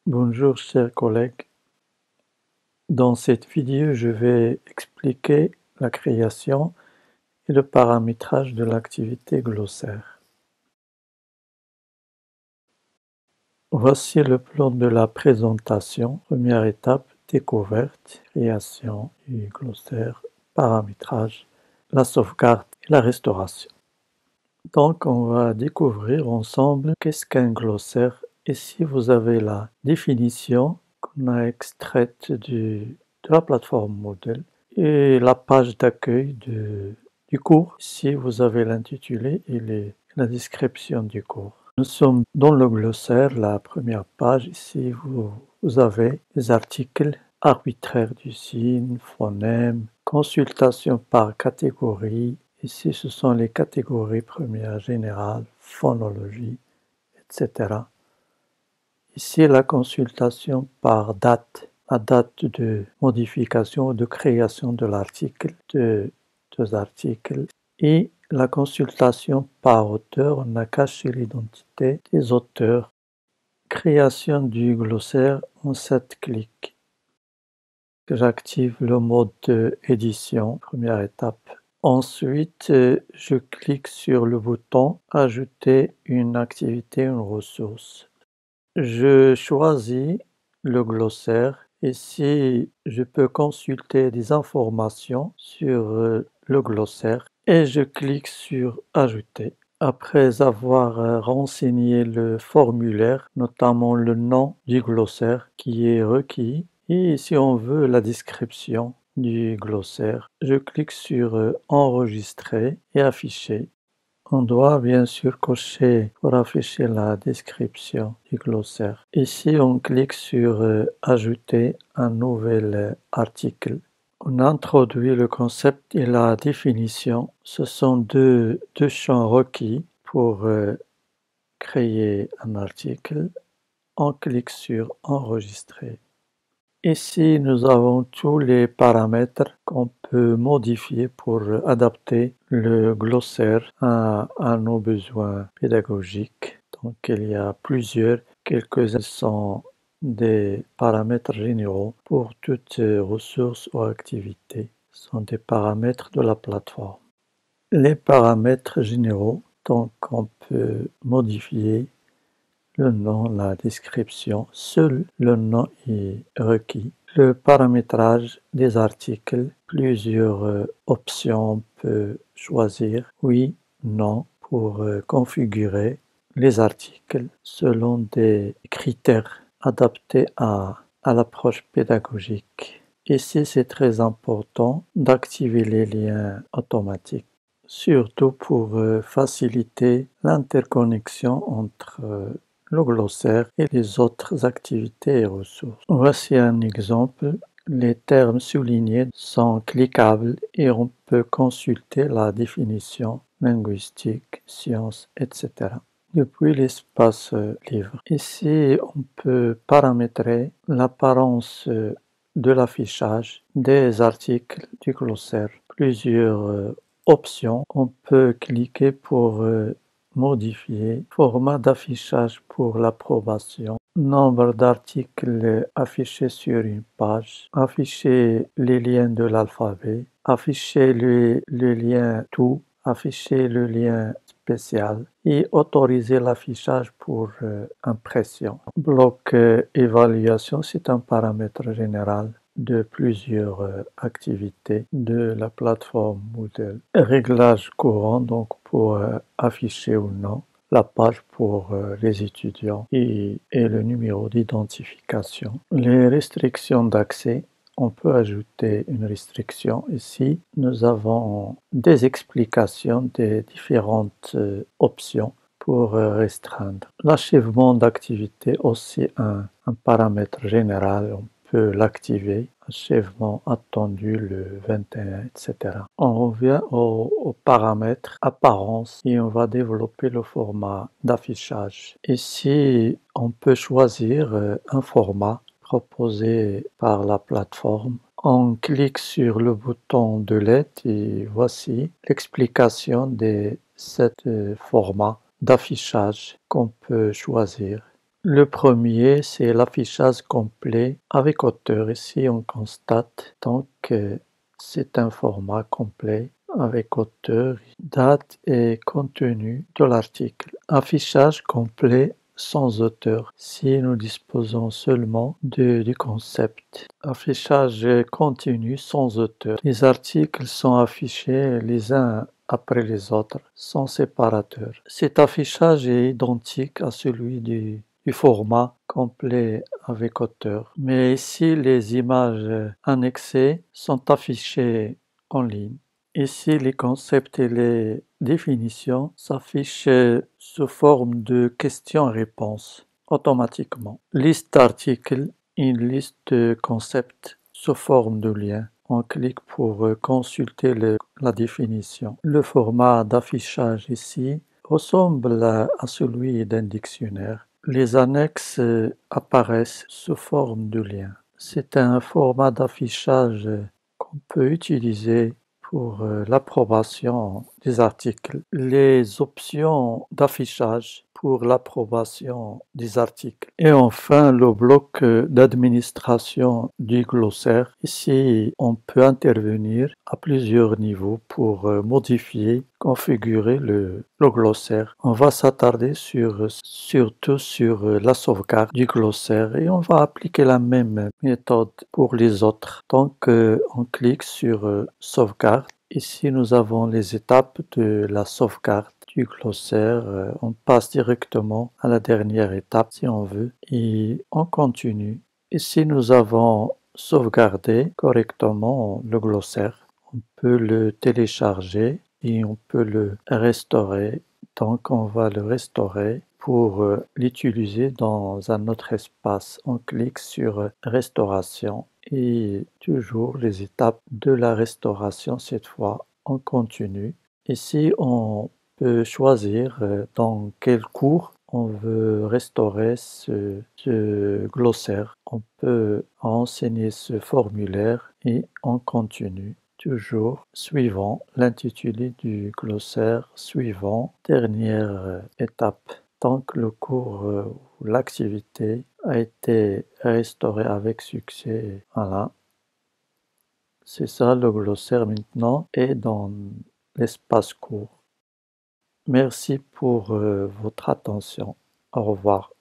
Bonjour chers collègues, dans cette vidéo je vais expliquer la création et le paramétrage de l'activité glossaire. Voici le plan de la présentation. Première étape, découverte, création du glossaire, paramétrage, la sauvegarde et la restauration. Donc on va découvrir ensemble qu'est-ce qu'un glossaire. Ici vous avez la définition qu'on a extraite de la plateforme Moodle et la page d'accueil du cours. Ici vous avez l'intitulé et la description du cours. Nous sommes dans le glossaire, la première page. Ici vous avez les articles arbitraires du signe, phonème, consultation par catégorie. Ici, ce sont les catégories première, générale, phonologie, etc. Ici, la consultation par date, la date de modification ou de création de l'article, de deux articles. Et la consultation par auteur, on a caché l'identité des auteurs. Création du glossaire en 7 clics. J'active le mode édition, première étape. Ensuite, je clique sur le bouton « Ajouter une activité, une ressource ». Je choisis le glossaire. Ici, je peux consulter des informations sur le glossaire et je clique sur « Ajouter ». Après avoir renseigné le formulaire, notamment le nom du glossaire qui est requis, et si on veut la description du glossaire, je clique sur enregistrer et afficher. On doit bien sûr cocher pour afficher la description du glossaire. Ici, on clique sur ajouter un nouvel article. On introduit le concept et la définition. Ce sont deux champs requis pour créer un article. On clique sur enregistrer. Ici, nous avons tous les paramètres qu'on peut modifier pour adapter le glossaire à nos besoins pédagogiques. Donc, il y a plusieurs, quelques-uns sont des paramètres généraux pour toutes ressources ou activités. Ce sont des paramètres de la plateforme. Les paramètres généraux, donc on peut modifier le nom, la description, seul le nom est requis. Le paramétrage des articles, plusieurs options on peut choisir, oui, non, pour configurer les articles selon des critères adaptés à l'approche pédagogique. Ici, c'est très important d'activer les liens automatiques, surtout pour faciliter l'interconnexion entre le glossaire et les autres activités et ressources. Voici un exemple. Les termes soulignés sont cliquables et on peut consulter la définition linguistique, sciences, etc. depuis l'espace livre. Ici, on peut paramétrer l'apparence de l'affichage des articles du glossaire. Plusieurs options. On peut cliquer pour modifier, format d'affichage pour l'approbation, nombre d'articles affichés sur une page, afficher les liens de l'alphabet, afficher le lien tout, afficher le lien spécial et autoriser l'affichage pour impression. Bloc évaluation, c'est un paramètre général de plusieurs activités de la plateforme Moodle. Réglage courant, donc pour afficher ou non la page pour les étudiants et le numéro d'identification. Les restrictions d'accès, on peut ajouter une restriction ici. Nous avons des explications des différentes options pour restreindre. L'achèvement d'activité, aussi un paramètre général, on peut l'activer. Achèvement attendu le 21, etc. On revient aux paramètres apparence et on va développer le format d'affichage. Ici, on peut choisir un format proposé par la plateforme. On clique sur le bouton de l'aide et voici l'explication des 7 formats d'affichage qu'on peut choisir. Le premier, c'est l'affichage complet avec auteur. Ici, on constate donc que c'est un format complet avec auteur, date et contenu de l'article. Affichage complet sans auteur, si nous disposons seulement du concept. Affichage continu sans auteur. Les articles sont affichés les uns après les autres, sans séparateur. Cet affichage est identique à celui du format complet avec auteur. Mais ici, les images annexées sont affichées en ligne. Ici, les concepts et les définitions s'affichent sous forme de questions-réponses automatiquement. Liste d'articles, une liste de concepts sous forme de lien. On clique pour consulter la définition. Le format d'affichage ici ressemble à celui d'un dictionnaire. Les annexes apparaissent sous forme de lien. C'est un format d'affichage qu'on peut utiliser pour l'approbation des articles. Les options d'affichage pour l'approbation des articles. Et enfin, le bloc d'administration du glossaire. Ici, on peut intervenir à plusieurs niveaux pour modifier, configurer le glossaire. On va s'attarder surtout sur la sauvegarde du glossaire et on va appliquer la même méthode pour les autres. Donc, on clique sur sauvegarde. Ici, nous avons les étapes de la sauvegarde du glossaire. On passe directement à la dernière étape si on veut et on continue. Ici, nous avons sauvegardé correctement le glossaire. On peut le télécharger et on peut le restaurer. Donc, on va le restaurer pour l'utiliser dans un autre espace. On clique sur Restauration et toujours les étapes de la restauration. Cette fois, on continue. Ici, on peut choisir dans quel cours on veut restaurer ce glossaire. On peut renseigner ce formulaire et on continue. Toujours suivant l'intitulé du glossaire, suivant dernière étape. Tant que le cours ou l'activité a été restauré avec succès, voilà. C'est ça, le glossaire maintenant est dans l'espace cours. Merci pour votre attention. Au revoir.